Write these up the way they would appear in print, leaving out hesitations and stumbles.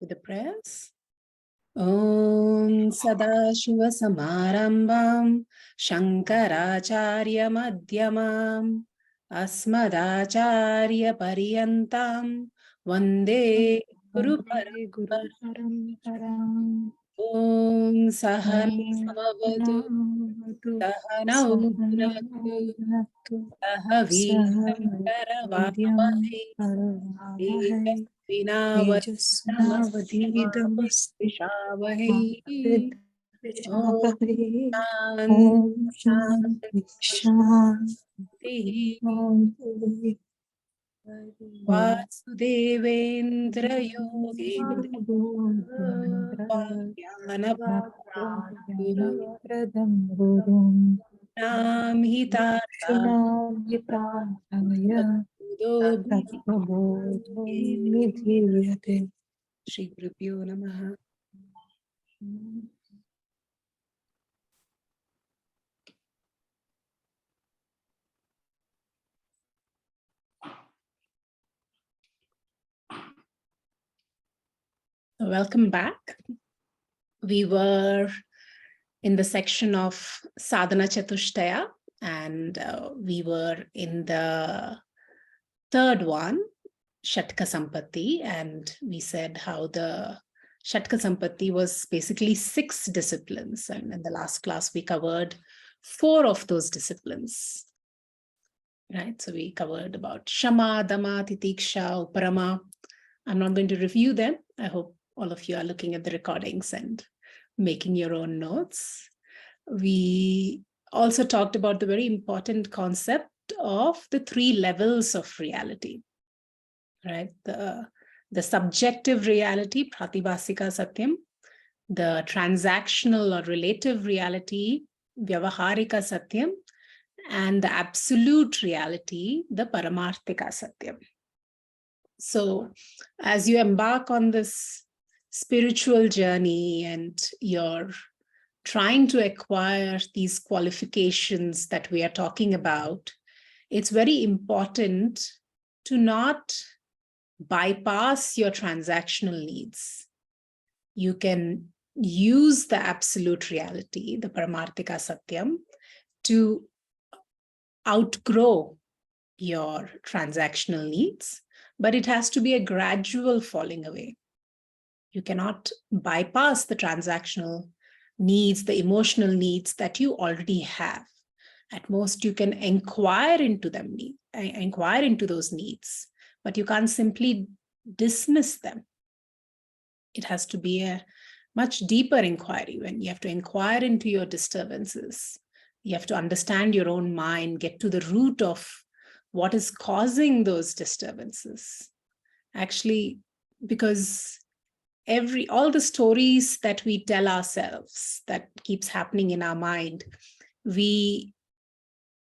with the prayers. Om Sadashiva Samarambam Shankaracharya Madhyamam Asmadacharya Pariyantam Vande Guru Paramparam. Om Sahana Samavatu Sahanau Bhunaktu Sahaviryam Karavavahe Tejasvinavadidamastishavahe. Om Shanti Shanti. Vasudevendra Yogendra Nam Shri Gurubhyo Namaha. Welcome back. We were in the section of Sadhana Chatustaya, and we were in the third one, Shatka Sampatti, and we said how the Shatka Sampatti was basically 6 disciplines, and in the last class we covered 4 of those disciplines. Right, so we covered about Shama, Dama, Titiksha, Uparama. I'm not going to review them. I hope all of you are looking at the recordings and making your own notes. We also talked about the very important concept of the 3 levels of reality, right? The subjective reality, Pratibhasika Satyam, the transactional or relative reality, Vyavaharika Satyam, and the absolute reality, the Paramarthika Satyam. So as you embark on this spiritual journey and you're trying to acquire these qualifications that we are talking about, it's very important to not bypass your transactional needs. You can use the absolute reality, the Paramarthika Satyam, to outgrow your transactional needs, but it has to be a gradual falling away. You cannot bypass the transactional needs, the emotional needs that you already have. At most, you can inquire into them, inquire into those needs, but you can't simply dismiss them. It has to be a much deeper inquiry when you have to inquire into your disturbances. You have to understand your own mind, get to the root of what is causing those disturbances. Actually, because all the stories that we tell ourselves that keeps happening in our mind, we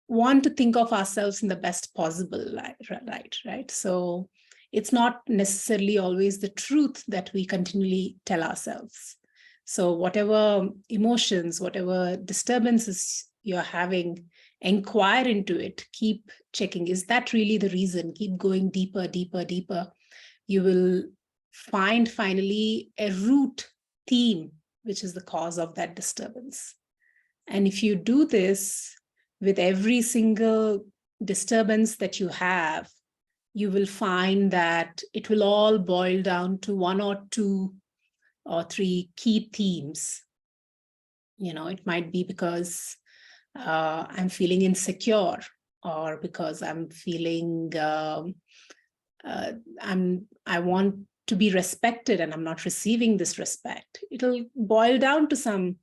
want to think of ourselves in the best possible light, right? So it's not necessarily always the truth that we continually tell ourselves. So whatever emotions, whatever disturbances you're having, inquire into it, keep checking, is that really the reason? Keep going deeper, deeper, deeper. You will find finally a root theme, which is the cause of that disturbance. And if you do this with every single disturbance that you have, you will find that it will all boil down to 1 or 2 or 3 key themes. You know, it might be because I'm feeling insecure, or because I'm feeling I want to be respected and I'm not receiving this respect. It'll boil down to some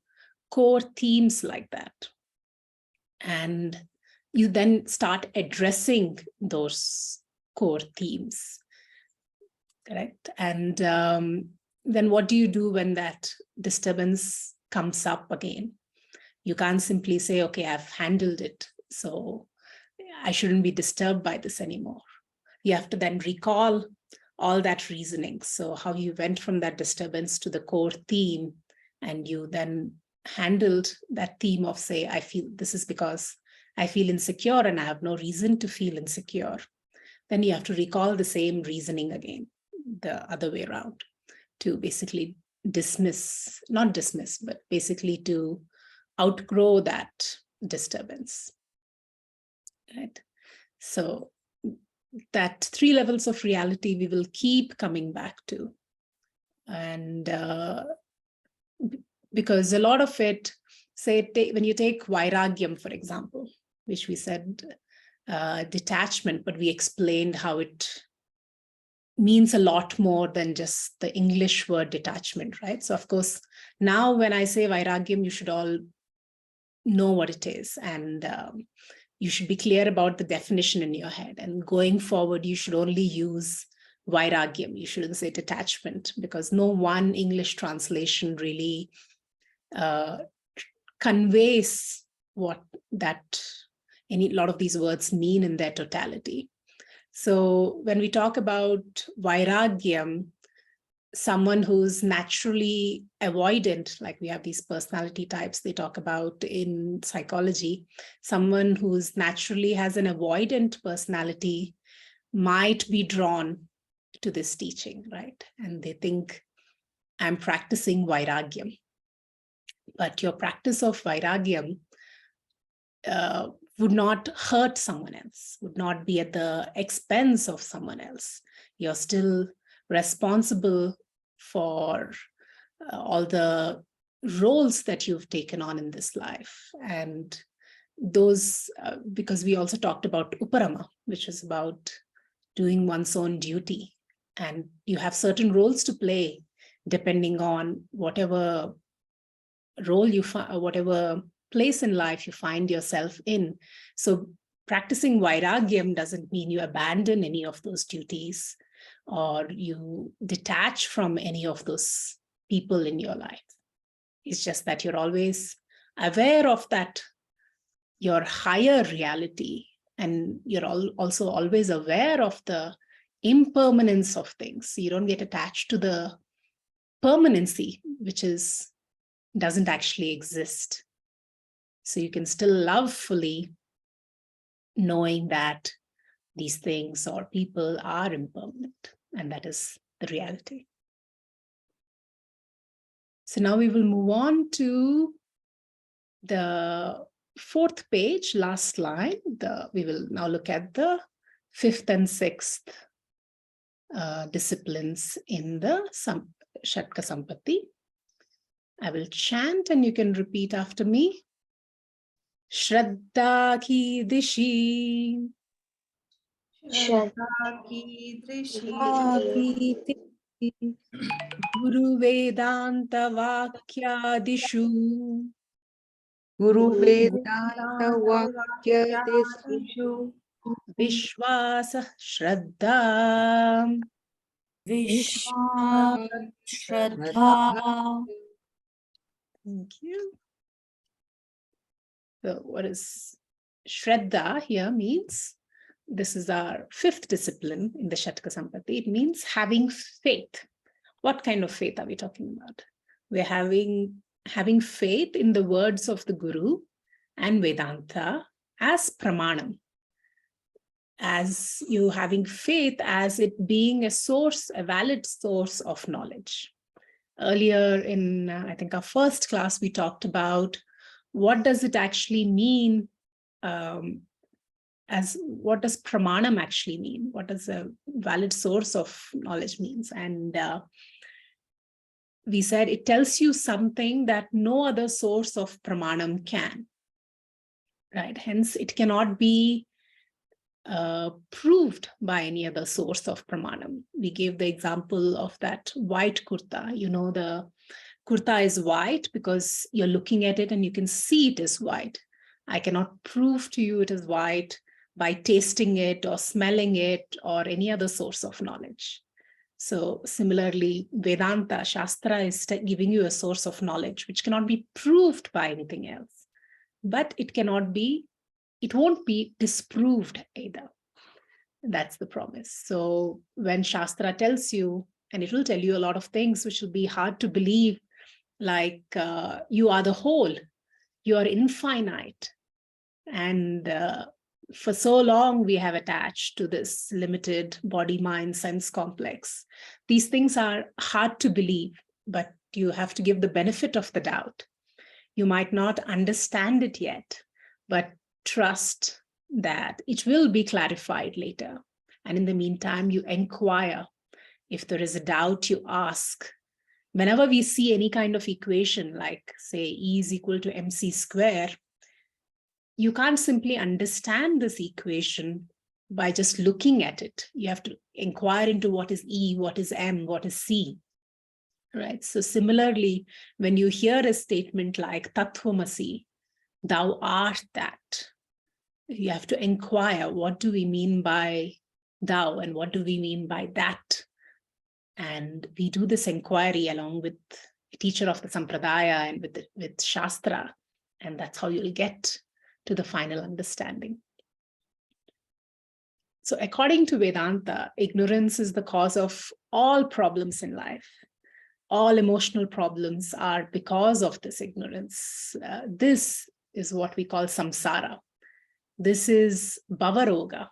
core themes like that. And you then start addressing those core themes, correct? And then what do you do when that disturbance comes up again? You can't simply say, okay, I've handled it, so I shouldn't be disturbed by this anymore. You have to then recall all that reasoning. So how you went from that disturbance to the core theme, and you then handled that theme of, say, I feel this is because I feel insecure and I have no reason to feel insecure. Then you have to recall the same reasoning again, the other way around. to basically not dismiss, but basically to outgrow that disturbance, right? So that 3 levels of reality we will keep coming back to. And because a lot of it, say, when you take Vairagyam, for example, which we said detachment, but we explained how it means a lot more than just the English word detachment, right? So of course, now when I say Vairagyam, you should all know what it is, and you should be clear about the definition in your head. And going forward, you should only use Vairagyam. You shouldn't say detachment, because no one English translation really conveys what a lot of these words mean in their totality. So when we talk about Vairagyam, someone who's naturally avoidant, like we have these personality types they talk about in psychology, someone who's naturally has an avoidant personality might be drawn to this teaching, right? And they think, I'm practicing Vairagyam. But your practice of Vairagyam would not hurt someone else, would not be at the expense of someone else. You're still responsible for all the roles that you've taken on in this life. And those, because we also talked about Uparama, which is about doing one's own duty. And you have certain roles to play depending on whatever role you find, whatever place in life you find yourself in. So practicing Vairagyam doesn't mean you abandon any of those duties or you detach from any of those people in your life. It's just that you're always aware of that, your higher reality, and you're also always aware of the impermanence of things. So you don't get attached to the permanency, which doesn't actually exist. So you can still love fully, knowing that these things or people are impermanent, and that is the reality. So now we will move on to the 4th page, last line. We will now look at the 5th and 6th disciplines in the Shatka Sampatti. I will chant and you can repeat after me. Shraddha ki dishi, Shraddha ki drishi, Guru Vedanta Vakyadishu, Guru Vedanta Vakyadishu, Vishwasa Shraddha, Vishwa Shraddha. Thank you. So what is Shraddha here means? This is our 5th discipline in the Shatka Sampatti. It means having faith. What kind of faith are we talking about? We're having faith in the words of the Guru and Vedanta as pramanam, as you having faith as it being a source, a valid source of knowledge. Earlier in, I think, our first class, we talked about what does it actually mean, what does pramanam actually mean? What does a valid source of knowledge means? And we said it tells you something that no other source of pramanam can, right? Hence, it cannot be proved by any other source of pramanam. We gave the example of that white kurta. You know, the kurta is white because you're looking at it and you can see it is white. I cannot prove to you it is white by tasting it or smelling it or any other source of knowledge. So similarly, Vedanta, Shastra is giving you a source of knowledge which cannot be proved by anything else, but it won't be disproved either. That's the promise. So when Shastra tells you, and it will tell you a lot of things which will be hard to believe, like you are the whole, you are infinite, and for so long we have attached to this limited body, mind, sense complex. These things are hard to believe, but you have to give the benefit of the doubt. You might not understand it yet, but trust that it will be clarified later. And in the meantime, you inquire. If there is a doubt, you ask. Whenever we see any kind of equation, like say E is equal to mc square, you can't simply understand this equation by just looking at it. You have to inquire into what is E, what is M, what is C, right? So similarly, when you hear a statement like Tattvamasi, thou art that, you have to inquire, what do we mean by thou and what do we mean by that? And we do this inquiry along with a teacher of the Sampradaya and with Shastra, and that's how you'll get to the final understanding. So according to Vedanta, ignorance is the cause of all problems in life. All emotional problems are because of this ignorance. This is what we call samsara. This is bhavaroga.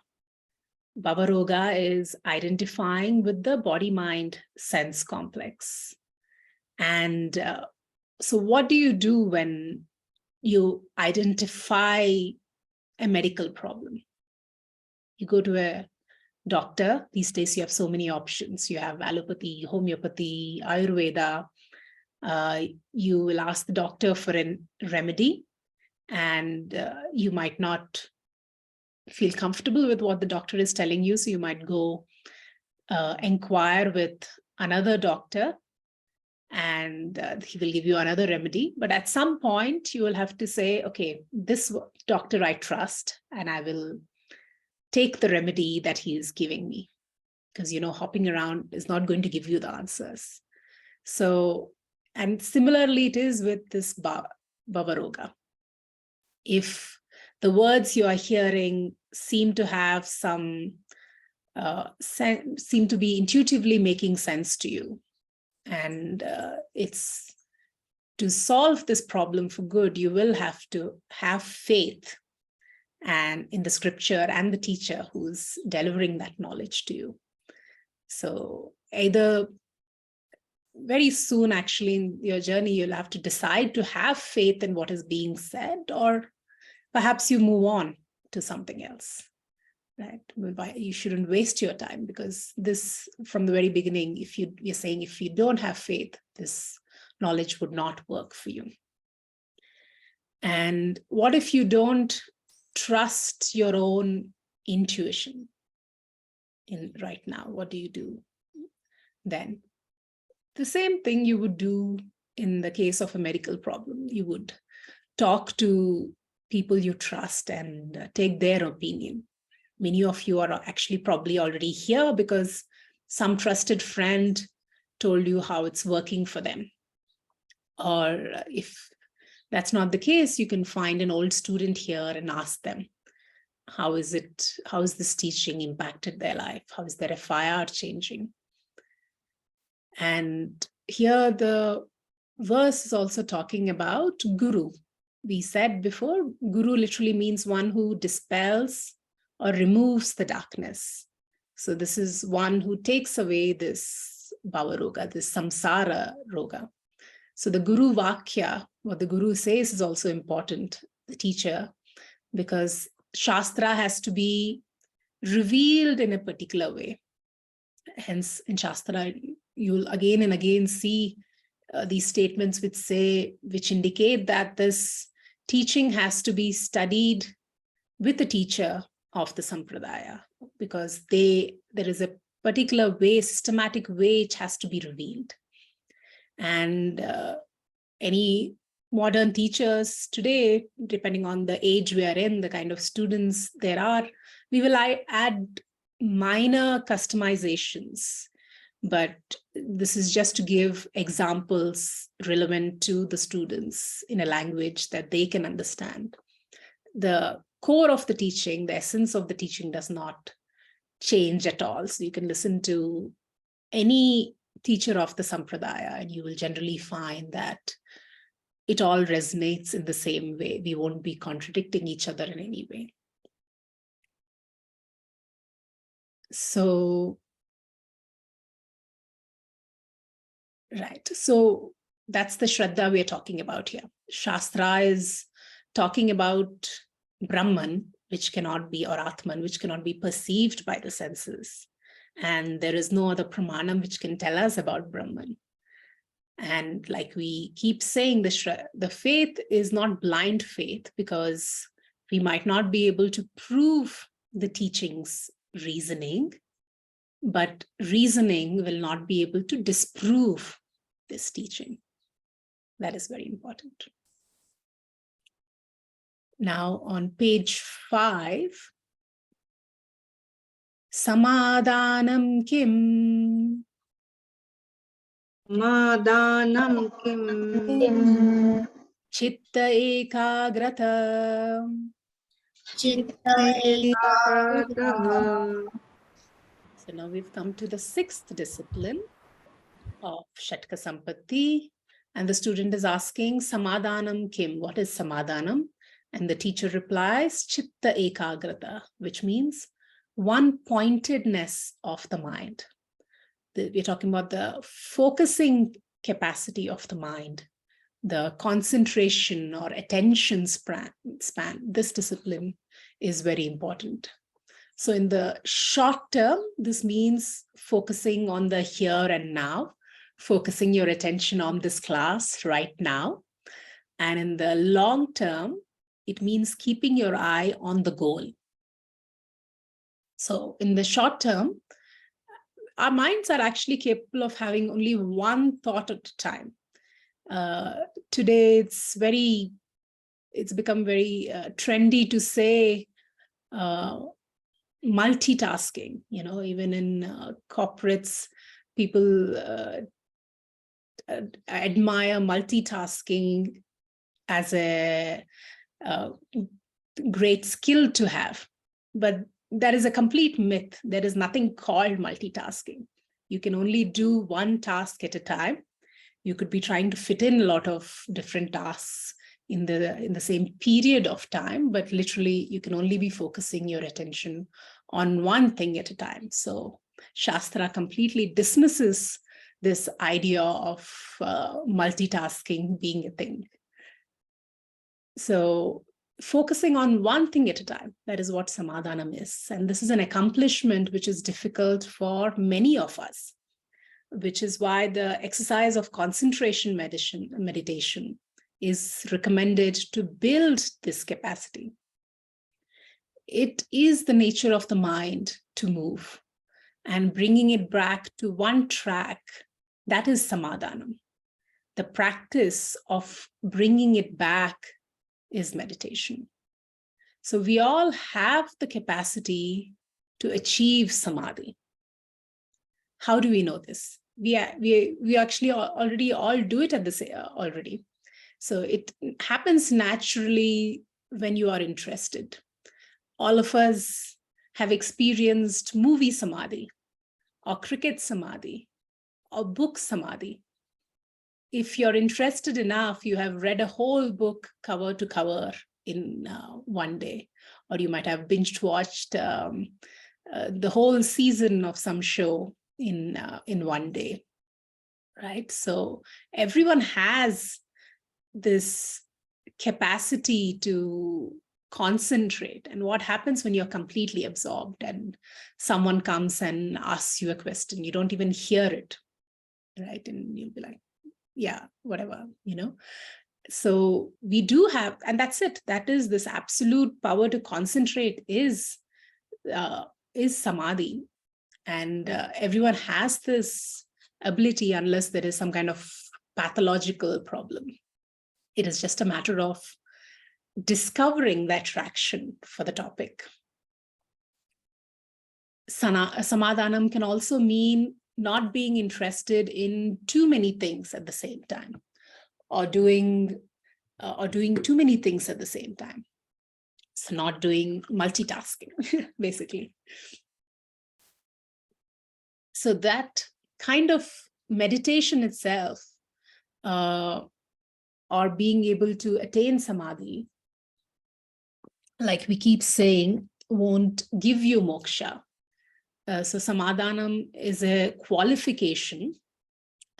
Bhavaroga is identifying with the body-mind sense complex. And so what do you do when you identify a medical problem? You go to a doctor. These days you have so many options. You have allopathy, homeopathy, Ayurveda. You will ask the doctor for a remedy, and you might not feel comfortable with what the doctor is telling you. So you might go inquire with another doctor, and he will give you another remedy. But at some point you will have to say, okay, this doctor I trust, and I will take the remedy that he is giving me, because, hopping around is not going to give you the answers. So, and similarly it is with this bhavaroga. If the words you are hearing seem to have some, seem to be intuitively making sense to you, and it's to solve this problem for good, you will have to have faith and in the scripture and the teacher who's delivering that knowledge to you. So either very soon, actually, in your journey, you'll have to decide to have faith in what is being said, or perhaps you move on to something else, right? You shouldn't waste your time, because this, from the very beginning, if you're saying if you don't have faith, this knowledge would not work for you. And what if you don't trust your own intuition right now? What do you do then? The same thing you would do in the case of a medical problem. You would talk to people you trust and take their opinion. Many of you are actually probably already here because some trusted friend told you how it's working for them. Or if that's not the case, you can find an old student here and ask them, how is this teaching impacted their life? How is their FIR changing? And here the verse is also talking about guru. We said before, guru literally means one who dispels or removes the darkness. So this is one who takes away this bhavaroga, this samsara roga. So the guru vakya, what the guru says, is also important, the teacher, because Shastra has to be revealed in a particular way. Hence, in Shastra, you'll again and again see these statements which indicate that this teaching has to be studied with the teacher of the Sampradaya, because there is a particular way, systematic way it has to be revealed. And any modern teachers today, depending on the age we are in, the kind of students there are, we will add minor customizations. But this is just to give examples relevant to the students in a language that they can understand. The core of the teaching, the essence of the teaching does not change at all. So you can listen to any teacher of the Sampradaya and you will generally find that it all resonates in the same way. We won't be contradicting each other in any way. So, right. So that's the Shraddha we're talking about here. Shastra is talking about Brahman, which cannot be, or Atman, which cannot be perceived by the senses. And there is no other pramanam which can tell us about Brahman. And like we keep saying, the faith is not blind faith, because we might not be able to prove the teachings reasoning, but reasoning will not be able to disprove this teaching. That is very important. Now on page 5, Samadhanam kim? Samadhanam kim? Chitta ekagrata. Chitta ekagrata. So now we've come to the 6th discipline of Shatka Sampatti, and the student is asking, Samadhanam kim? What is Samadhanam? And the teacher replies, Chitta ekagrata, which means one-pointedness of the mind. We're talking about the focusing capacity of the mind, the concentration or attention span. This discipline is very important. So in the short term, this means focusing on the here and now, focusing your attention on this class right now. And in the long term, it means keeping your eye on the goal. So in the short term, our minds are actually capable of having only one thought at a time. Today, it's become very trendy to say multitasking. You know, even in corporates, people admire multitasking as a great skill to have, but that is a complete myth. There is nothing called multitasking. You can only do one task at a time. You could be trying to fit in a lot of different tasks in the same period of time, but literally you can only be focusing your attention on one thing at a time. So Shastra completely dismisses this idea of multitasking being a thing. So focusing on one thing at a time, that is what Samadhanam is. And this is an accomplishment which is difficult for many of us, which is why the exercise of concentration meditation is recommended to build this capacity. It is the nature of the mind to move, and bringing it back to one track, that is Samadhanam. The practice of bringing it back is meditation. So we all have the capacity to achieve samadhi. How do we know this? We actually already all do it at the already. So it happens naturally when you are interested. All of us have experienced movie samadhi, or cricket samadhi, or book samadhi. If you're interested enough, you have read a whole book cover to cover in one day, or you might have binge watched the whole season of some show in one day, right? So everyone has this capacity to concentrate. And what happens when you're completely absorbed and someone comes and asks you a question, you don't even hear it, right? And you'll be like, yeah, whatever, you know. So we do have, and that's it. That is this absolute power to concentrate is samadhi. And everyone has this ability unless there is some kind of pathological problem. It is just a matter of discovering that traction for the topic. Samadhanam can also mean not being interested in too many things at the same time, or doing too many things at the same time. So not doing multitasking, basically. So that kind of meditation itself, or being able to attain samadhi, like we keep saying, won't give you moksha. So samadhanam is a qualification,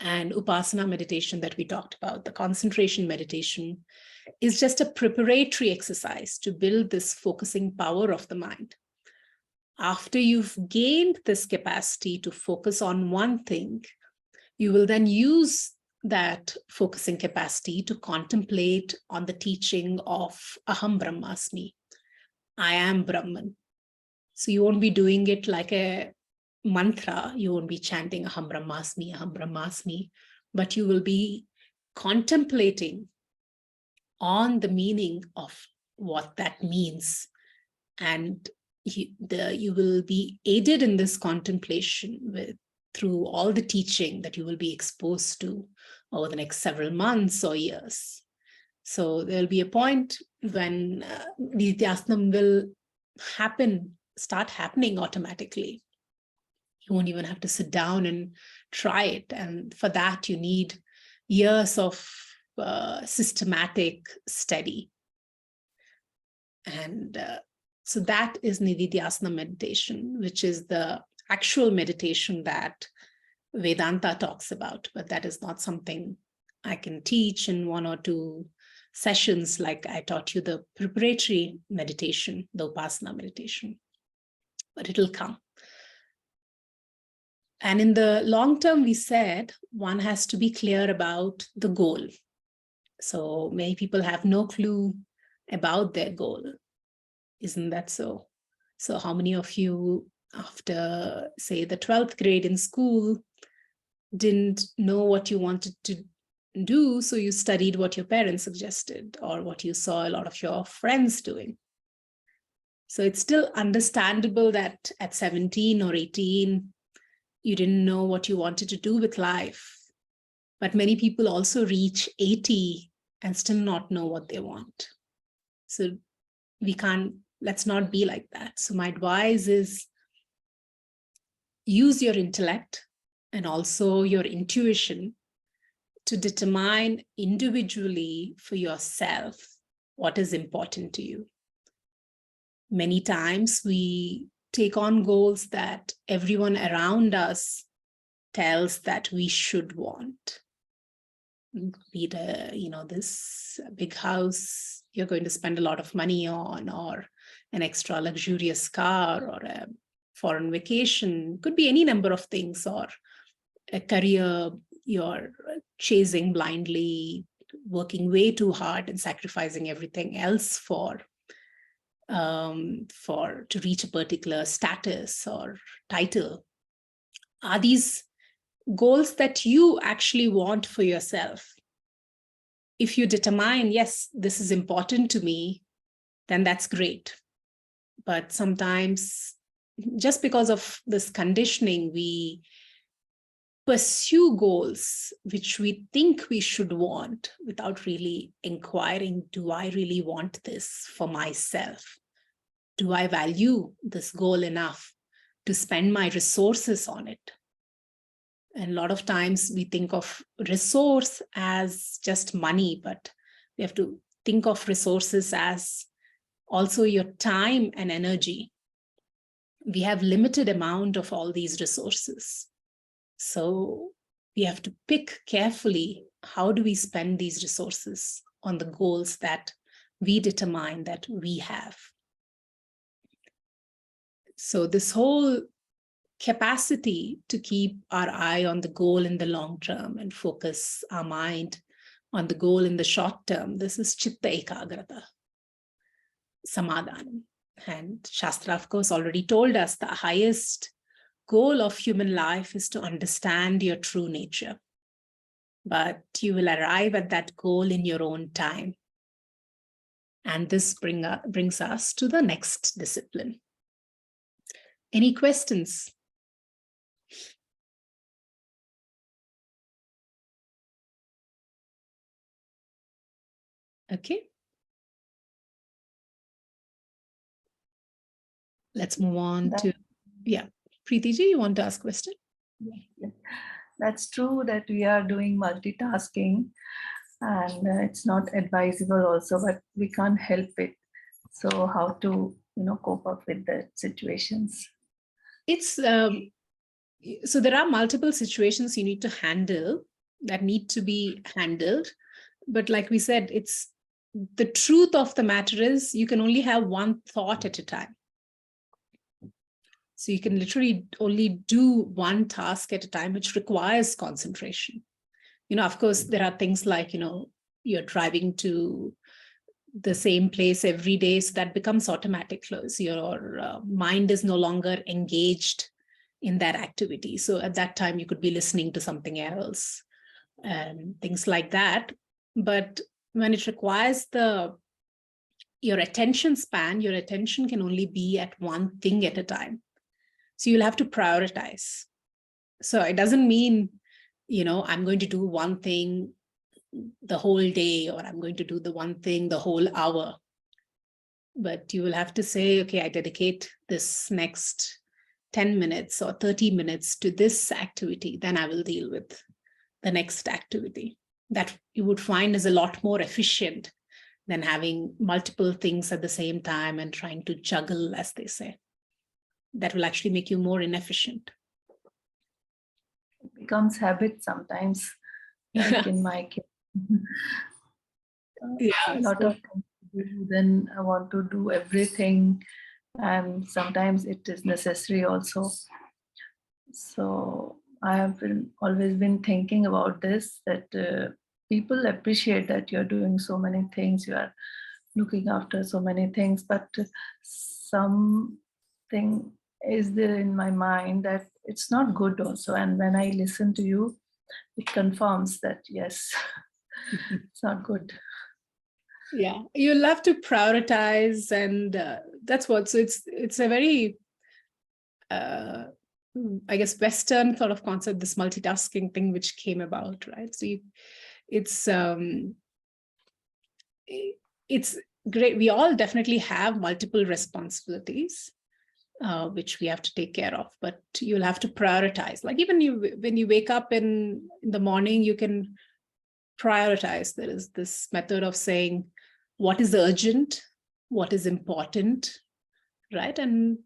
and upasana meditation that we talked about, the concentration meditation, is just a preparatory exercise to build this focusing power of the mind. After you've gained this capacity to focus on one thing, you will then use that focusing capacity to contemplate on the teaching of Aham Brahmasmi, I am Brahman. So you won't be doing it like a mantra, you won't be chanting Aham Brahmasmi, but you will be contemplating on the meaning of what that means. And you will be aided in this contemplation through all the teaching that you will be exposed to over the next several months or years. So there'll be a point when Nididhyasana will start happening automatically. You won't even have to sit down and try it. And for that, you need years of systematic study. And so that is Nididhyasana meditation, which is the actual meditation that Vedanta talks about. But that is not something I can teach in 1 or 2 sessions like I taught you the preparatory meditation, the Upasana meditation. But it'll come. And in the long term, we said one has to be clear about the goal. So many people have no clue about their goal. Isn't that so? So how many of you, after, say, the 12th grade in school, didn't know what you wanted to do, so you studied what your parents suggested or what you saw a lot of your friends doing? So it's still understandable that at 17 or 18, you didn't know what you wanted to do with life. But many people also reach 80 and still not know what they want. So let's not be like that. So my advice is use your intellect and also your intuition to determine individually for yourself what is important to you. Many times we take on goals that everyone around us tells that we should want. Be it, this big house you're going to spend a lot of money on, or an extra luxurious car, or a foreign vacation. Could be any number of things, or a career you're chasing blindly, working way too hard and sacrificing everything else to reach a particular status or title. Are these goals that you actually want for yourself? If you determine, yes, this is important to me, then that's great. But sometimes, just because of this conditioning, we pursue goals which we think we should want without really inquiring, do I really want this for myself? Do I value this goal enough to spend my resources on it? And a lot of times we think of resource as just money, but we have to think of resources as also your time and energy. We have limited amount of all these resources. So we have to pick carefully, how do we spend these resources on the goals that we determine that we have. So this whole capacity to keep our eye on the goal in the long term and focus our mind on the goal in the short term, this is Chitta Ekagrata, Samadhanam. And Shastra, of course, already told us the highest goal of human life is to understand your true nature. But you will arrive at that goal in your own time. And this brings us to the next discipline. Any questions? Okay. Let's move on to, Preeti ji, you want to ask a question? Yeah. That's true that we are doing multitasking, and it's not advisable also, but we can't help it. So how to, cope up with the situations? It's so there are multiple situations you need to handle that need to be handled. But like we said, it's the truth of the matter is you can only have one thought at a time. So you can literally only do one task at a time, which requires concentration. Of course, there are things like, you're driving to the same place every day, so that becomes automatic. So your mind is no longer engaged in that activity. So at that time, you could be listening to something else and things like that. But when it requires your attention span, your attention can only be at one thing at a time. So you'll have to prioritize. So it doesn't mean, I'm going to do one thing the whole day, or I'm going to do the one thing the whole hour. But you will have to say, okay, I dedicate this next 10 minutes or 30 minutes to this activity, then I will deal with the next activity. That you would find is a lot more efficient than having multiple things at the same time and trying to juggle, as they say. That will actually make you more inefficient. It becomes habit sometimes, like in my case. A lot of things to do, then I want to do everything, and sometimes it is necessary also. So I have always been thinking about this, that people appreciate that you're doing so many things, you are looking after so many things, but something is there in my mind that it's not good also. And when I listen to you, it confirms that yes, it's not good. Yeah, you'll have to prioritize, and that's what. So it's a very, I guess, Western sort of concept, this multitasking thing which came about, right? So it's great. We all definitely have multiple responsibilities, which we have to take care of, but you'll have to prioritize. Like even when you wake up in the morning, you can prioritize. There is this method of saying, what is urgent, what is important, right? And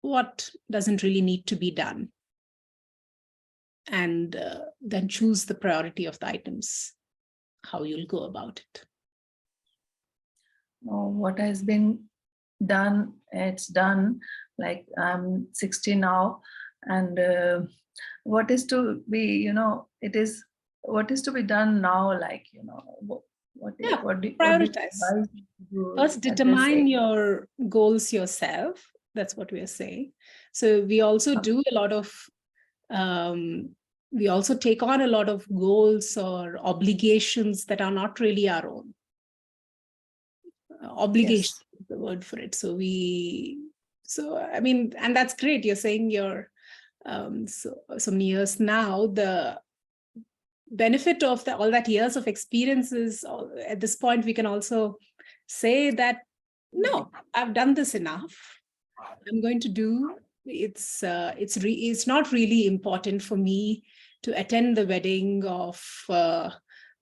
what doesn't really need to be done. And then choose the priority of the items, how you'll go about it. What has been done, it's done. Like I'm 60 now, and what is to be, it is what is to be done now. Like what do prioritize. you First, determine your goals yourself. That's what we are saying. So we also do a lot of, we also take on a lot of goals or obligations that are not really our own. Obligation is the word for it. So I mean, and that's great. You're saying you're so many years now, the benefit of all that years of experiences, at this point, we can also say that, no, I've done this enough. I'm going to do, it's not really important for me to attend the wedding of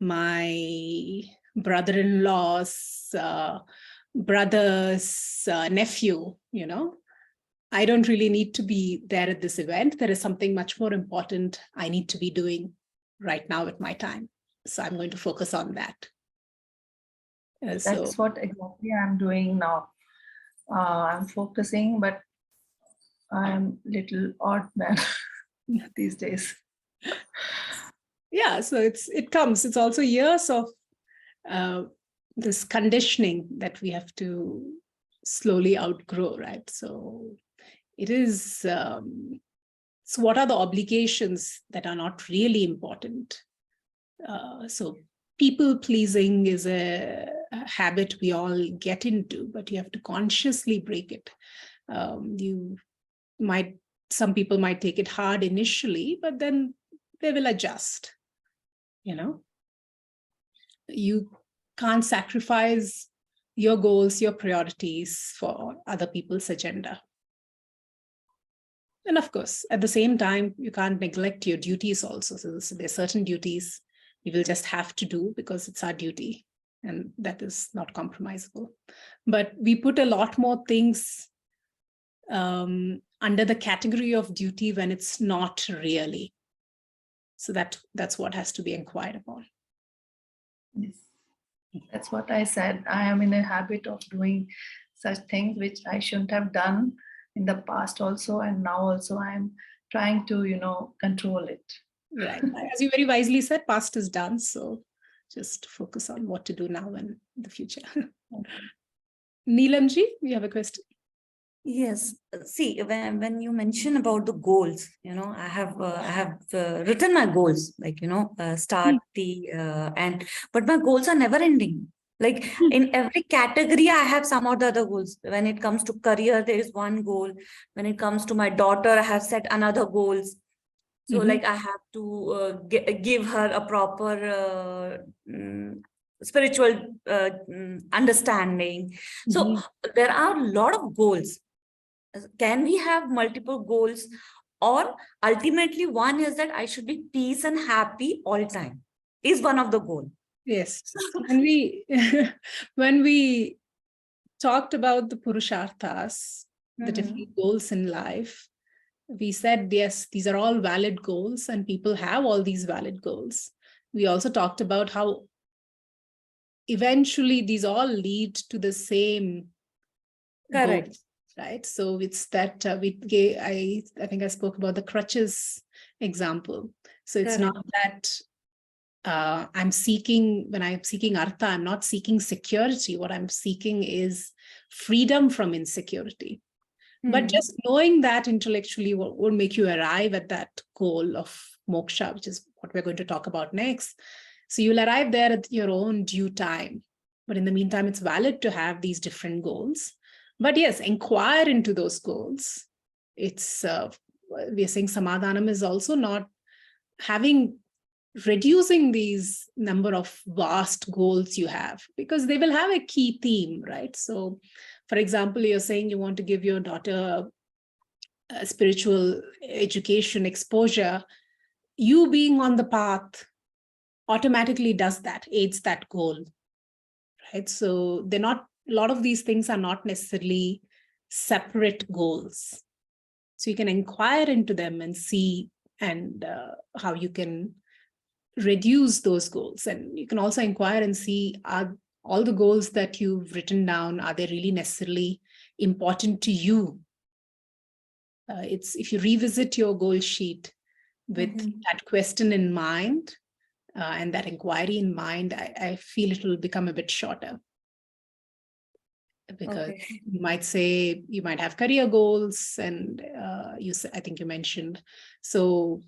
my brother-in-law's brother's nephew, I don't really need to be there at this event. There is something much more important I need to be doing right now with my time. So I'm going to focus on that. That's what exactly I'm doing now. I'm focusing, but I'm little odd man these days. Yeah, so it's also years of this conditioning that we have to slowly outgrow, right? So it is, so what are the obligations that are not really important? So people pleasing is a habit we all get into, but you have to consciously break it. Some people might take it hard initially, but then they will adjust. You can't sacrifice your goals, your priorities for other people's agenda. And of course, at the same time, you can't neglect your duties also. So there's certain duties we will just have to do because it's our duty, and that is not compromisable. But we put a lot more things under the category of duty when it's not really. So that's what has to be inquired upon. Yes. That's what I said. I am in a habit of doing such things which I shouldn't have done in the past also, and now also I am trying to, control it. Right. As you very wisely said, past is done. So just focus on what to do now and in the future. Neelamji, you have a question? Yes. See, when you mention about the goals, I have written my goals, like, start but my goals are never ending. Like in every category, I have some or the other goals. When it comes to career, there is one goal. When it comes to my daughter, I have set another goals. So like I have to give her a proper spiritual understanding. So there are a lot of goals. Can we have multiple goals? Or ultimately one is that I should be peace and happy all time is one of the goals. Yes. When we talked about the Purusharthas, the different goals in life, we said, yes, these are all valid goals and people have all these valid goals. We also talked about how eventually these all lead to the same Correct. goal, right? So it's that I think I spoke about the crutches example. So it's Correct. not that when I'm seeking artha, I'm not seeking security. What I'm seeking is freedom from insecurity. But just knowing that intellectually will make you arrive at that goal of moksha, which is what we're going to talk about next. So you'll arrive there at your own due time. But in the meantime, it's valid to have these different goals. But yes, inquire into those goals. It's we are saying samadhanam is also not reducing these number of vast goals you have, because they will have a key theme, right? So for example, you're saying you want to give your daughter a spiritual education exposure. You being on the path automatically aids that goal, right? So a lot of these things are not necessarily separate goals. So you can inquire into them and see how you can reduce those goals. And you can also inquire and see, are all the goals that you've written down, are they really necessarily important to you? It's if you revisit your goal sheet with that question in mind and that inquiry in mind, I feel it will become a bit shorter. Because you might say you might have career goals, and I think you mentioned. So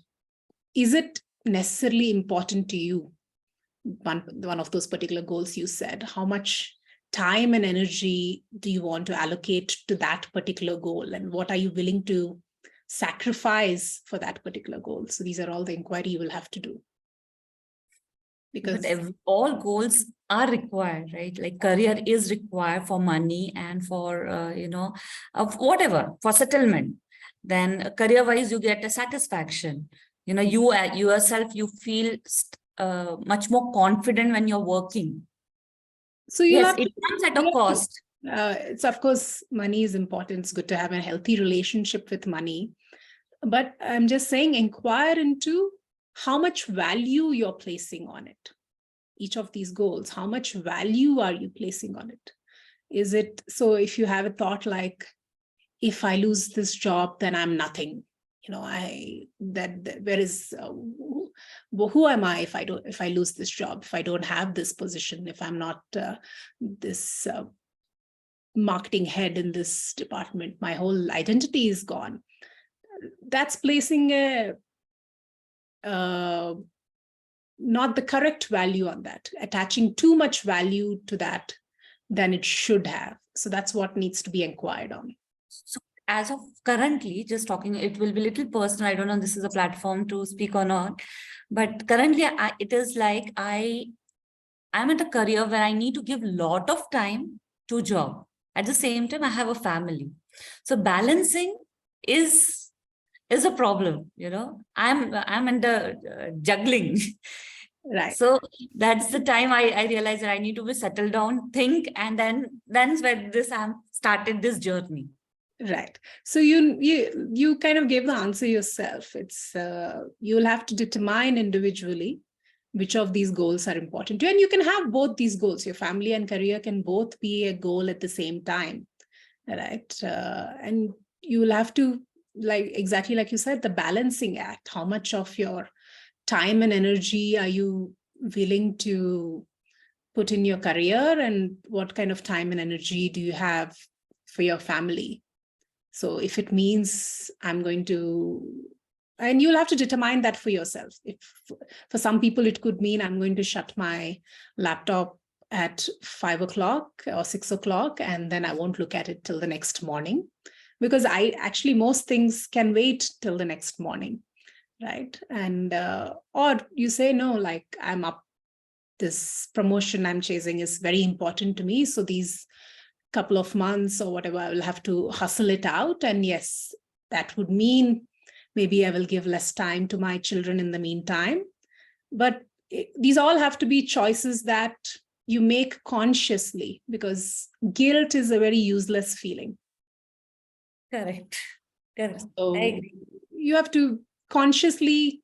is it necessarily important to you? One of those particular goals you said, how much time and energy do you want to allocate to that particular goal, and what are you willing to sacrifice for that particular goal? So these are all the inquiry you will have to do. Because all goals are required, right? Like career is required for money and for, whatever, for settlement. Then career-wise, you get a satisfaction. You yourself, you feel much more confident when you're working. So yes, it comes at a cost. It's of course, money is important. It's good to have a healthy relationship with money. But I'm just saying, inquire into how much value you're placing on it. Each of these goals, how much value are you placing on it? Is it, so if you have a thought like, if I lose this job, then I'm nothing. Who am I if I lose this job, if I don't have this position, if I'm not this marketing head in this department, my whole identity is gone. That's placing not the correct value on that, attaching too much value to that than it should have. So that's what needs to be inquired on. So as of currently, just talking, it will be a little personal. I don't know if this is a platform to speak or not, but currently it is like I'm at a career where I need to give a lot of time to job. At the same time, I have a family. So balancing is a problem, I'm in the juggling. Right. So that's the time I realized that I need to be settled down, think, and then when I started this journey. Right. So you kind of gave the answer yourself. It's you'll have to determine individually which of these goals are important to you. And you can have both these goals. Your family and career can both be a goal at the same time, right? And you'll have to, like exactly like you said, the balancing act. How much of your time and energy are you willing to put in your career, and what kind of time and energy do you have for your family? So if it means I'm going to, and you'll have to determine that for yourself. If for some people, it could mean I'm going to shut my laptop at 5 o'clock or 6 o'clock, and then I won't look at it till the next morning, because most things can wait till the next morning, right? And, or you say, no, like I'm up, this promotion I'm chasing is very important to me. So these couple of months or whatever, I will have to hustle it out. And yes, that would mean maybe I will give less time to my children in the meantime. But these all have to be choices that you make consciously, because guilt is a very useless feeling. Correct. Correct. So I agree. you have to consciously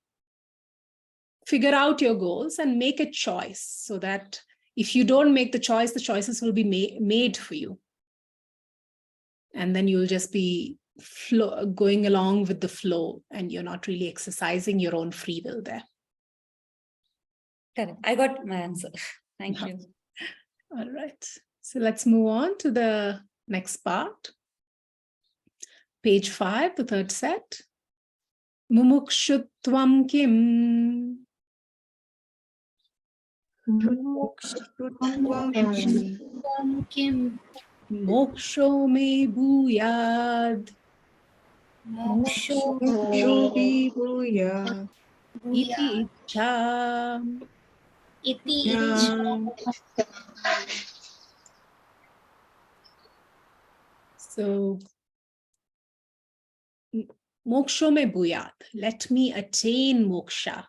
figure out your goals and make a choice, so that if you don't make the choice, the choices will be made for you. And then you'll just be going along with the flow, and you're not really exercising your own free will there. Correct. I got my answer. Thank you. All right. So let's move on to the next part. Page 5, the third set. Mumukshutvam kim? Moksho me bhuyad. Iti ichha. So, moksho me bhuyad. Let me attain moksha.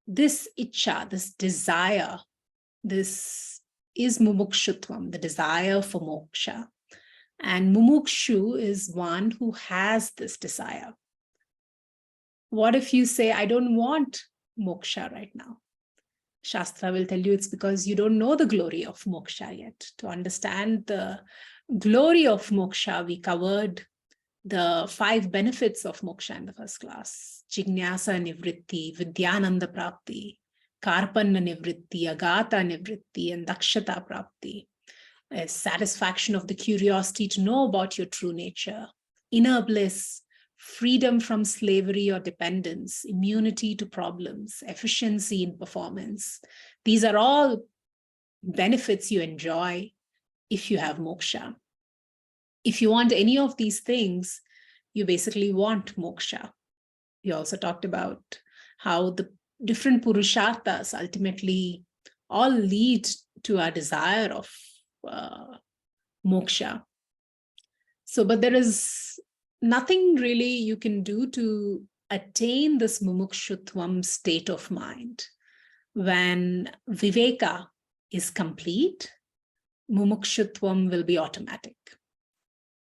This ichha, this desire, this is mumukshutvam, the desire for moksha. And mumukshu is one who has this desire. What if you say, I don't want moksha right now? Shastra will tell you it's because you don't know the glory of moksha yet. To understand the glory of moksha, we covered the 5 benefits of moksha in the first class: Jignasa Nivritti, Vidyananda Prapti, Karpanna Nivritti, Agata Nivritti, and Dakshata Prapti. A satisfaction of the curiosity to know about your true nature, inner bliss, freedom from slavery or dependence, immunity to problems, efficiency in performance. These are all benefits you enjoy if you have moksha. If you want any of these things, you basically want moksha. We also talked about how the different purusharthas ultimately all lead to our desire of moksha. So, but there is nothing really you can do to attain this mumukshutvam state of mind. When viveka is complete, mumukshutvam will be automatic.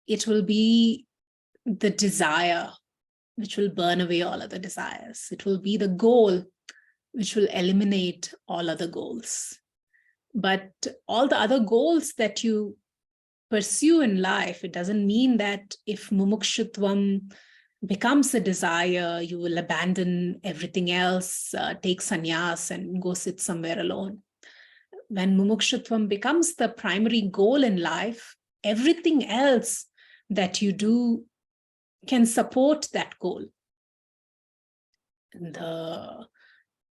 It will be the desire which will burn away all other desires. It will be the goal which will eliminate all other goals. But all the other goals that you pursue in life, it doesn't mean that if mumukshutvam becomes a desire, you will abandon everything else, take sannyas and go sit somewhere alone. When mumukshutvam becomes the primary goal in life, everything else that you do can support that goal. And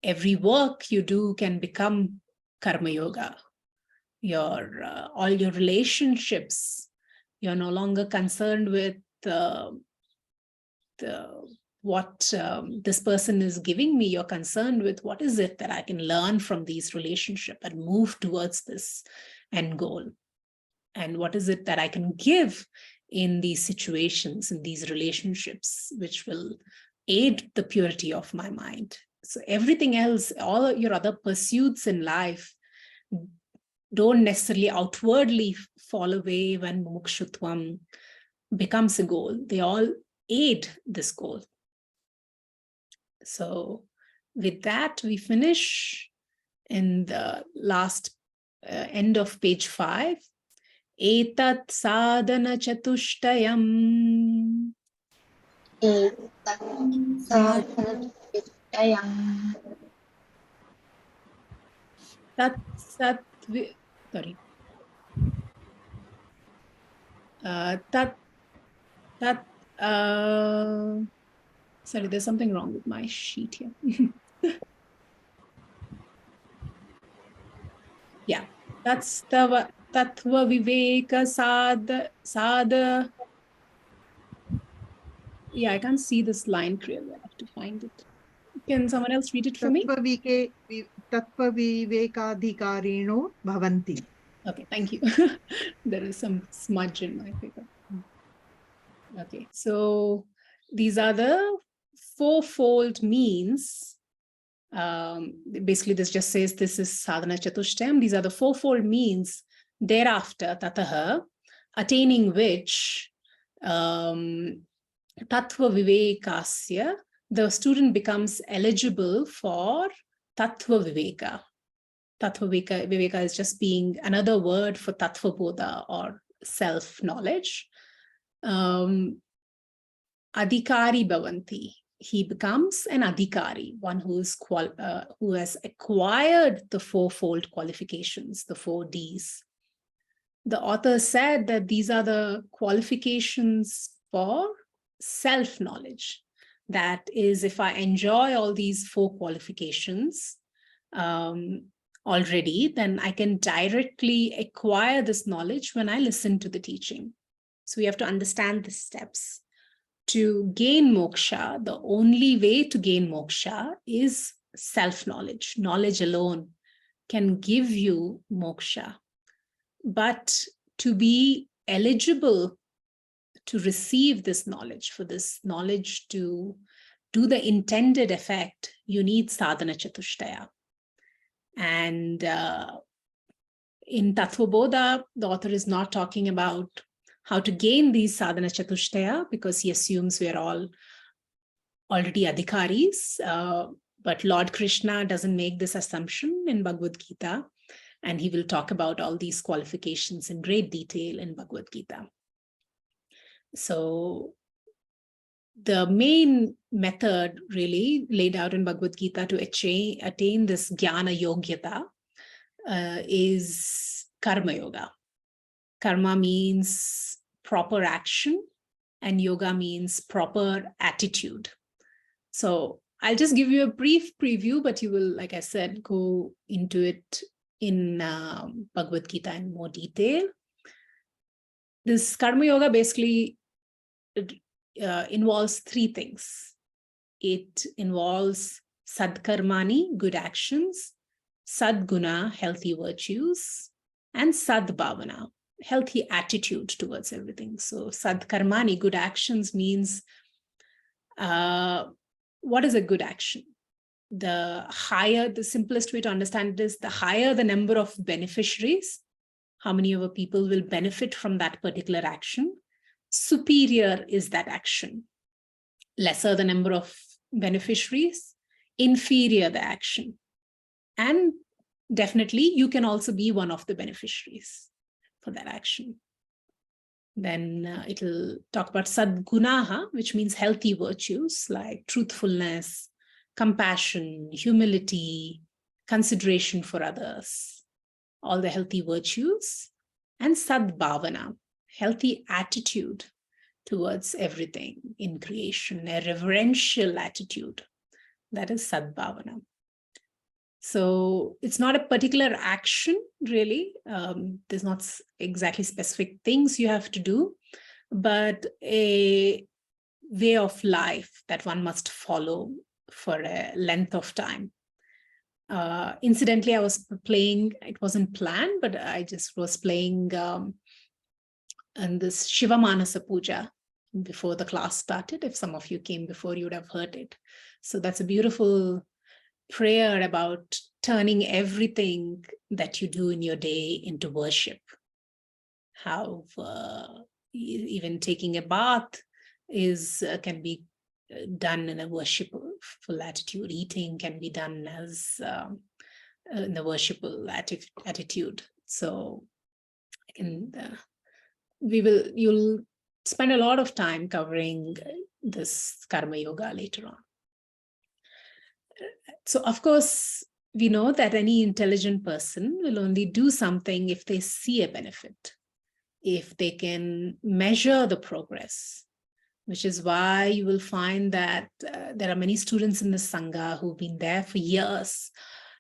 every work you do can become karma yoga. All your relationships, you're no longer concerned with what this person is giving me. You're concerned with what is it that I can learn from these relationships and move towards this end goal. And what is it that I can give in these situations, in these relationships, which will aid the purity of my mind. So everything else, all your other pursuits in life, don't necessarily outwardly fall away when mumukshutvam becomes a goal. They all aid this goal. So with that, we finish in the last end of page 5. Etat sadhana chatushtayam. Tat sat sorry. Sorry, there's something wrong with my sheet here. Yeah, that's the Tattva Viveka Sada. Yeah, I can't see this line clearly. I have to find it. Can someone else read it for me? Tattva vivekadhikarino bhavanti. Okay, thank you. There is some smudge in my paper. Okay, so these are the fourfold means. Basically, this just says this is Sadhana Chatushtayam. These are the fourfold means thereafter, tataha, attaining which Tattva Vivekasya, the student becomes eligible for Tattva Viveka. Tattva Viveka is just being another word for Tattva Bodha or self-knowledge. Adhikari Bhavanti. He becomes an adhikari, one who has acquired the fourfold qualifications, the 4 Ds. The author said that these are the qualifications for self-knowledge. That is, if I enjoy all these 4 qualifications already, then I can directly acquire this knowledge when I listen to the teaching. So we have to understand the steps. To gain moksha, the only way to gain moksha is self-knowledge. Knowledge alone can give you moksha. But to be eligible to receive this knowledge, for this knowledge to do the intended effect, you need sadhana chatushtaya. And in Tattva Bodha, the author is not talking about how to gain these sadhana chatushtaya, because he assumes we are all already adhikaris. But Lord Krishna doesn't make this assumption in Bhagavad Gita, and he will talk about all these qualifications in great detail in Bhagavad Gita. So the main method really laid out in Bhagavad Gita to attain this jnana yogyata is karma yoga. Karma means proper action and yoga means proper attitude. So I'll just give you a brief preview, but you will, like I said, go into it in Bhagavad Gita in more detail. This karma yoga basically involves 3 things. It involves sadkarmani, good actions, sadguna, healthy virtues, and sadbhavana, healthy attitude towards everything. So sadkarmani, good actions, means what is a good action? The simplest way to understand it is the higher the number of beneficiaries, how many of people will benefit from that particular action, superior is that action. Lesser the number of beneficiaries, inferior the action. And definitely you can also be one of the beneficiaries for that action. Then it'll talk about sadgunaha, which means healthy virtues like truthfulness, compassion, humility, consideration for others, all the healthy virtues, and sadbhavana, healthy attitude towards everything in creation, a reverential attitude. That is sadbhavana. So it's not a particular action, really. There's not exactly specific things you have to do, but a way of life that one must follow for a length of time. Incidentally, I was playing, it wasn't planned, but I just was playing in this Shiva Manasa Puja before the class started. If some of you came before, you would have heard it. So that's a beautiful prayer about turning everything that you do in your day into worship. How even taking a bath is can be done in a worshipful attitude. Eating can be done as in the worshipful attitude. So, you'll spend a lot of time covering this karma yoga later on. So, of course, we know that any intelligent person will only do something if they see a benefit, if they can measure the progress, which is why you will find that there are many students in the Sangha who've been there for years.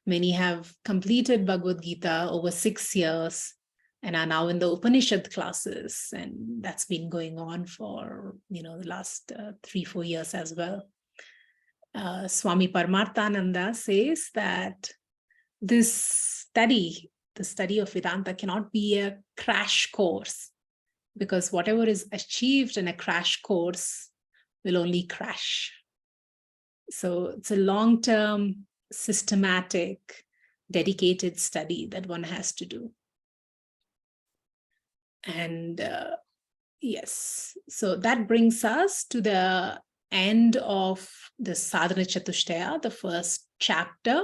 Many have completed Bhagavad Gita over 6 years and are now in the Upanishad classes. And that's been going on for, the last 3-4 years as well. Swami Paramarthananda says that this study, the study of Vedanta, cannot be a crash course, because whatever is achieved in a crash course will only crash. So it's a long-term, systematic, dedicated study that one has to do. And yes, so that brings us to the end of the Sadhana Chatustaya, the first chapter.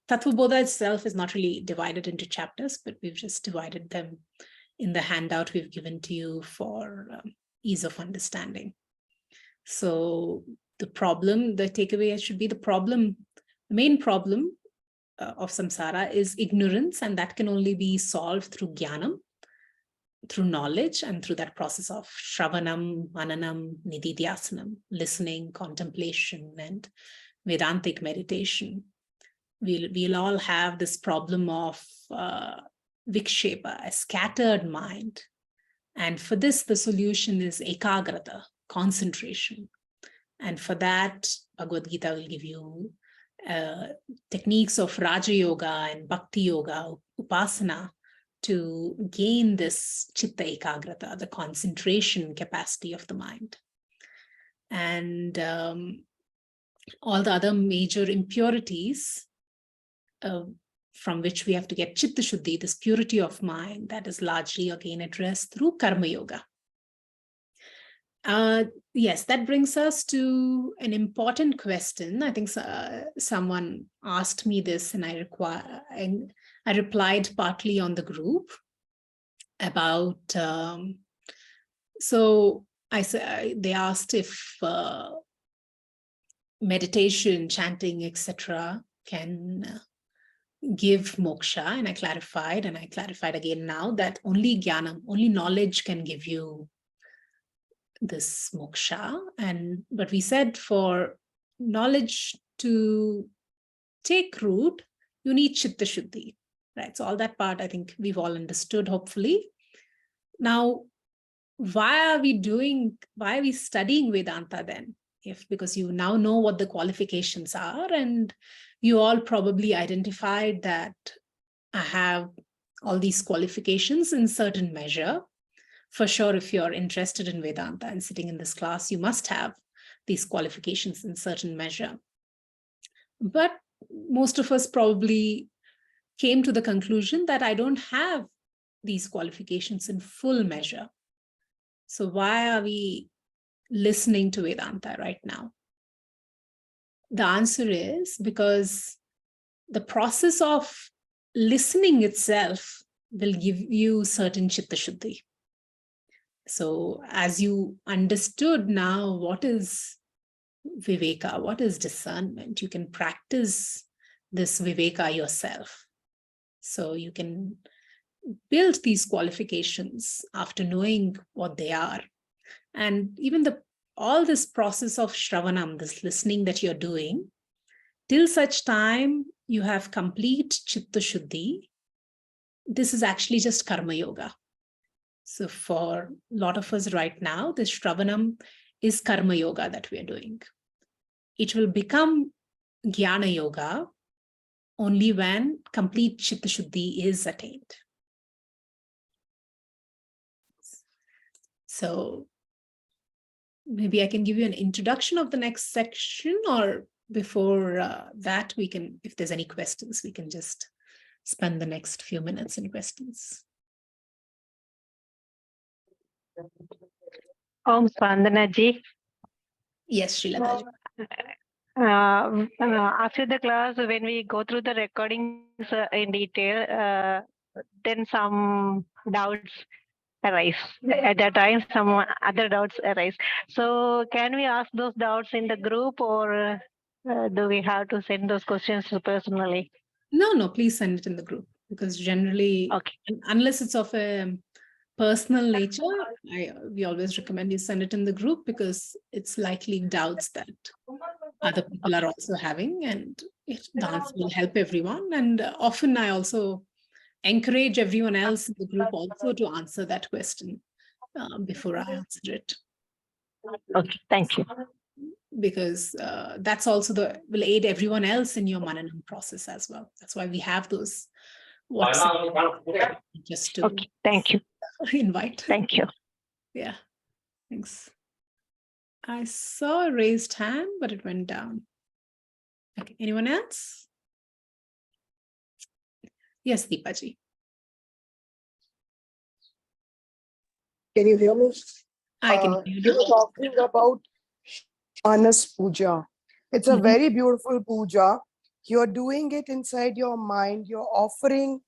Tattva Bodha itself is not really divided into chapters, but we've just divided them in the handout we've given to you for ease of understanding. So the takeaway should be the main problem of samsara is ignorance, and that can only be solved through jnanam, through knowledge, and through that process of shravanam, mananam, nididhyasanam, listening, contemplation, and Vedantic meditation. We'll all have this problem of vikshepa, a scattered mind. And for this, the solution is ekagrata, concentration. And for that, Bhagavad Gita will give you techniques of Raja Yoga and Bhakti Yoga, Upasana, to gain this chitta ekagrata, the concentration capacity of the mind. And all the other major impurities from which we have to get chitta shuddhi, this purity of mind, that is largely again addressed through karma yoga. Yes, that brings us to an important question. I think someone asked me this, and I replied partly on the group about, so they asked if meditation, chanting, etc. can give moksha, and I clarified again now that only jnanam, only knowledge can give you this moksha. But we said for knowledge to take root, you need chitta shuddhi, right? So all that part, I think we've all understood, hopefully. Now, why are we studying Vedanta then? Because you now know what the qualifications are, and you all probably identified that I have all these qualifications in certain measure. For sure, if you're interested in Vedanta and sitting in this class, you must have these qualifications in certain measure. But most of us probably came to the conclusion that I don't have these qualifications in full measure. So why are we listening to Vedanta right now? The answer is because the process of listening itself will give you certain chitta shuddhi. So as you understood now what is viveka, what is discernment, you can practice this viveka yourself. So you can build these qualifications after knowing what they are. And even all this process of shravanam, this listening that you're doing, till such time you have complete chitta shuddhi, this is actually just karma yoga. So for a lot of us right now, this shravanam is karma yoga that we are doing. It will become jnana yoga only when complete chitta shuddhi is attained. So maybe I can give you an introduction of the next section, or before that, we can, if there's any questions, we can just spend the next few minutes in questions. Om Spandana ji. Yes, Srilata. After the class, when we go through the recordings in detail, then some doubts arise. At that time, some other doubts arise. So, can we ask those doubts in the group, or do we have to send those questions personally? No, please send it in the group, because generally, Okay. unless it's of a personal nature, we always recommend you send it in the group, because it's likely doubts that other people are also having, and the answer will help everyone. And often I also encourage everyone else in the group also to answer that question before I answer it. Okay, thank you. Because that's also will aid everyone else in your mananam process as well. That's why we have those WhatsApp just to Okay, thank you. invite. Thank you. Yeah, thanks. I saw a raised hand, but it went down. Okay, anyone else? Yes, Deepaji. Can you hear me? I can hear You you. were talking about Manas Puja. It's a very beautiful puja. You're doing it inside your mind. You're offering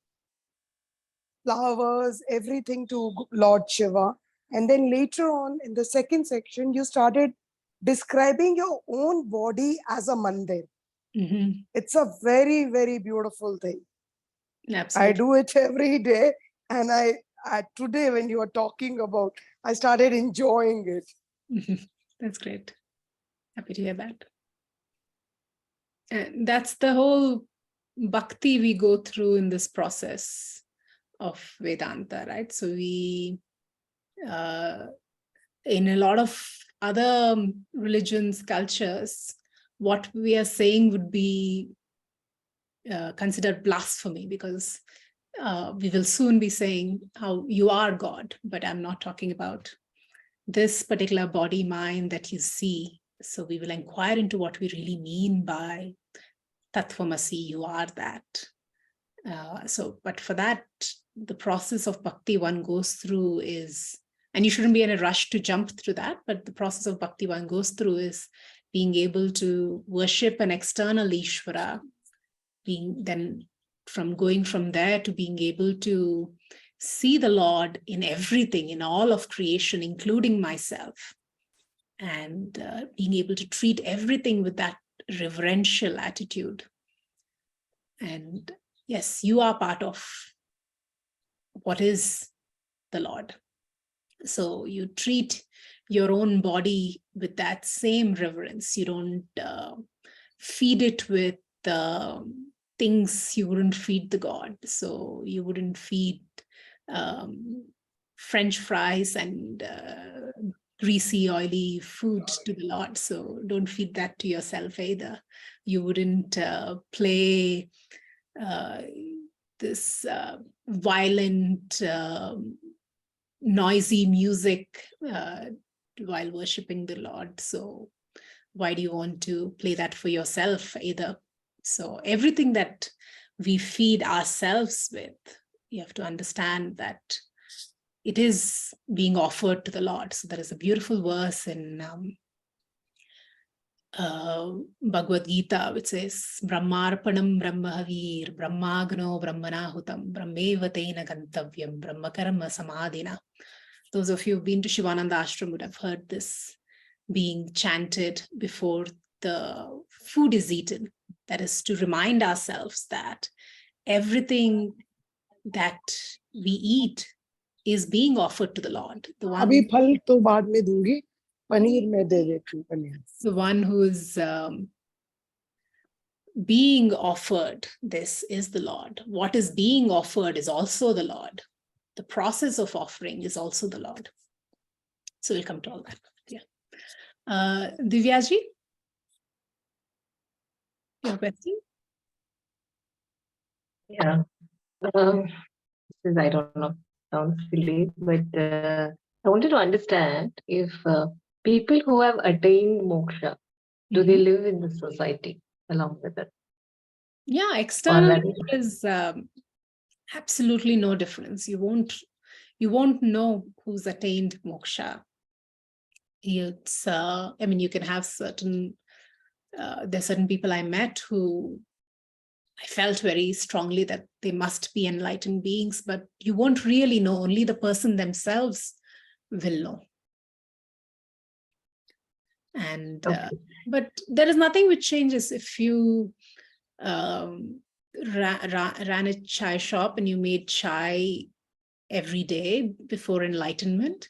flowers, everything to Lord Shiva. And then later on in the second section, you started describing your own body as a mandir. It's a very, very beautiful thing. Absolutely. I do it every day. And today when you were talking about, I started enjoying it. That's great. Happy to hear that. And that's the whole bhakti we go through in this process of Vedanta, right? So we, in a lot of other religions, cultures, what we are saying would be considered blasphemy, because we will soon be saying how you are God, but I'm not talking about this particular body mind that you see. So we will inquire into what we really mean by Tattvamasi, you are that. But for that, the process of bhakti one goes through is, and you shouldn't be in a rush to jump through that, but the process of bhakti one goes through is being able to worship an external Ishvara, then going from there to being able to see the Lord in everything, in all of creation, including myself, and being able to treat everything with that reverential attitude. And yes, you are part of what is the Lord. So you treat your own body with that same reverence. You don't feed it with things you wouldn't feed the God. So you wouldn't feed French fries and greasy, oily food to the Lord. So don't feed that to yourself either. You wouldn't play this violent, noisy music while worshiping the Lord. So why do you want to play that for yourself either? So everything that we feed ourselves with, you have to understand that it is being offered to the Lord. So there is a beautiful verse in Bhagavad Gita, which says, Brahmarpanam Brahmahavir, Brahmagno Brahmanahutam, Brahmeva Tena Gantavyam, Brahmakarma Samadhina. Those of you who've been to Shivananda Ashram would have heard this being chanted before the food is eaten. That is to remind ourselves that everything that we eat is being offered to the Lord. The one who is being offered this is the Lord. What is being offered is also the Lord. The process of offering is also the Lord. So we'll come to all that. Yeah. Divyaji, your question? Yeah. I don't know, sounds silly, but I wanted to understand if people who have attained moksha, do they live in the society along with it? Yeah, externally there is absolutely no difference. You won't know who's attained moksha It's, I mean, you can have certain, there's certain people I met who I felt very strongly that they must be enlightened beings, but you won't really know, only the person themselves will know. And, but there is nothing which changes if you ran a chai shop and you made chai every day before enlightenment.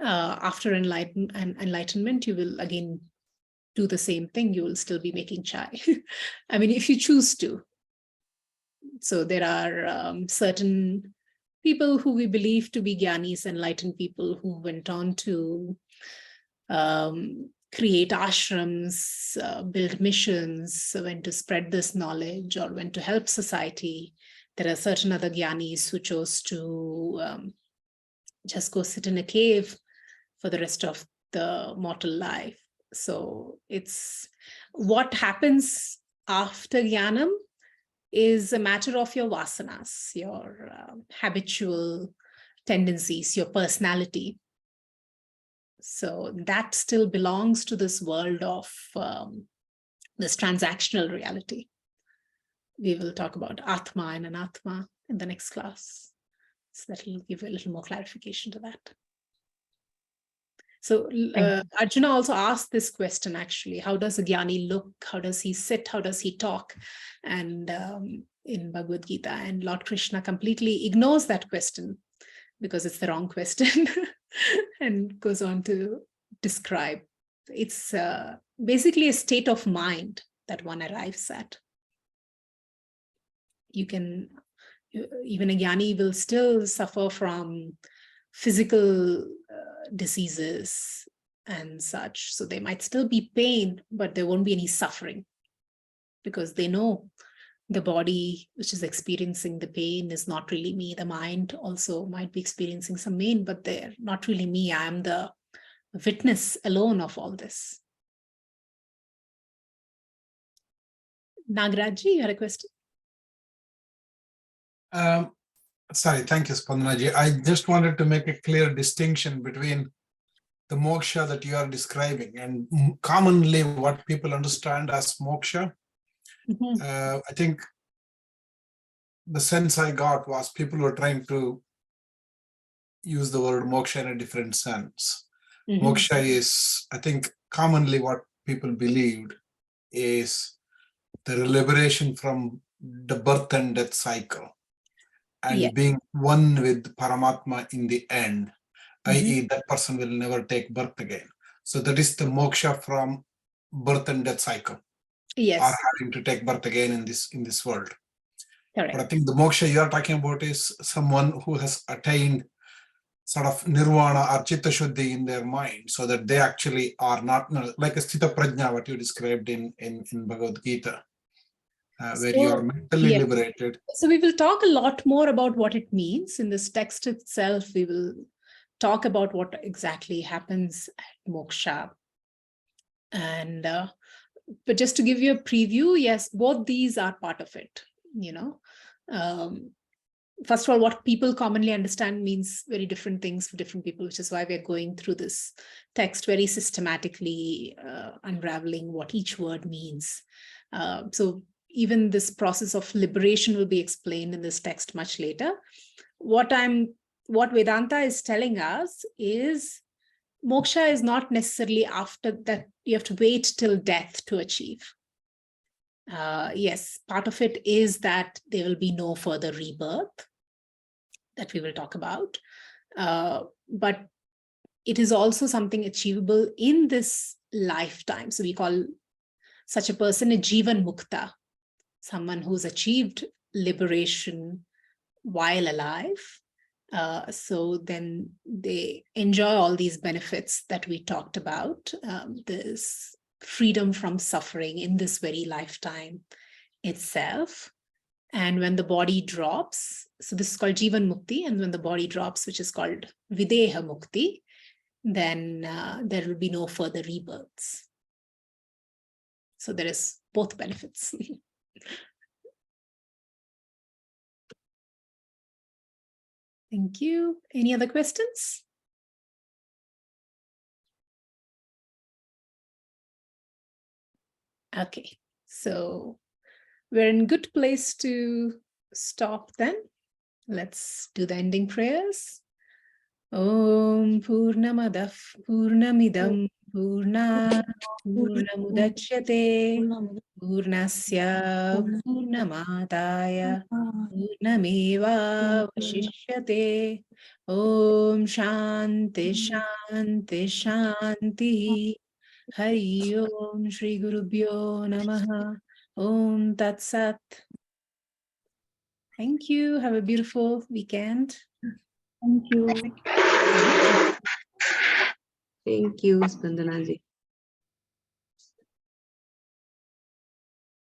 After enlightenment, you will again do the same thing. You will still be making chai. I mean, if you choose to. So there are certain people who we believe to be Gyanis, enlightened people who went on to create ashrams, build missions, went to spread this knowledge or went to help society. There are certain other Gyanis who chose to just go sit in a cave for the rest of the mortal life. So it's what happens after Jnanam is a matter of your vasanas, your habitual tendencies, your personality. So that still belongs to this world of this transactional reality. We will talk about Atma and Anatma in the next class. So that will give a little more clarification to that. So Arjuna also asked this question, actually, how does a Jnani look? How does he sit? How does he talk? And in Bhagavad Gita, and Lord Krishna completely ignores that question because it's the wrong question and goes on to describe. It's basically a state of mind that one arrives at. You can, even a Jnani will still suffer from physical diseases and such. So there might still be pain, but there won't be any suffering because they know the body which is experiencing the pain is not really me. The mind also might be experiencing some pain, but they're not really me. I am the witness alone of all this. Nagaraj, you had a question? Sorry, thank you, Spandanaji. I just wanted to make a clear distinction between the moksha that you are describing and commonly what people understand as moksha. I think the sense I got was people were trying to use the word moksha in a different sense. Moksha is, I think, commonly what people believed is the liberation from the birth and death cycle and being one with Paramatma in the end, i.e. that person will never take birth again. So that is the moksha from birth and death cycle. Yes. Or having to take birth again in this world. Correct. But I think the moksha you are talking about is someone who has attained sort of nirvana or chitta shuddhi in their mind, so that they actually are not like a sthita prajna, what you described in Bhagavad Gita, where you are mentally liberated. So we will talk a lot more about what it means in this text itself. We will talk about what exactly happens at moksha. And but just to give you a preview, yes, both these are part of it, you know. First of all, what people commonly understand means very different things for different people, which is why we're going through this text very systematically, unraveling what each word means. So even this process of liberation will be explained in this text much later. What Vedanta is telling us is moksha is not necessarily after that you have to wait till death to achieve. Yes, part of it is that there will be no further rebirth that we will talk about. But it is also something achievable in this lifetime. So we call such a person a Jivan Mukta, someone who's achieved liberation while alive. So then they enjoy all these benefits that we talked about, this freedom from suffering in this very lifetime itself. And when the body drops, so this is called Jivan Mukti, and when the body drops, which is called Videha Mukti, then there will be no further rebirths. So there is both benefits. Thank you. Any other questions? Okay, so we're in good place to stop then. Let's do the ending prayers. Om Purnamadah Purnamidam Purnat Purnamudachyate Purnasya Purnamadaya Purnameva Vashishyate. Om Shanti Shanti Shanti. Hari Om Shri Gurubhyo Namaha. Om Tat Sat. Thank you. Have a beautiful weekend. Thank you. Thank you, Spandanaji.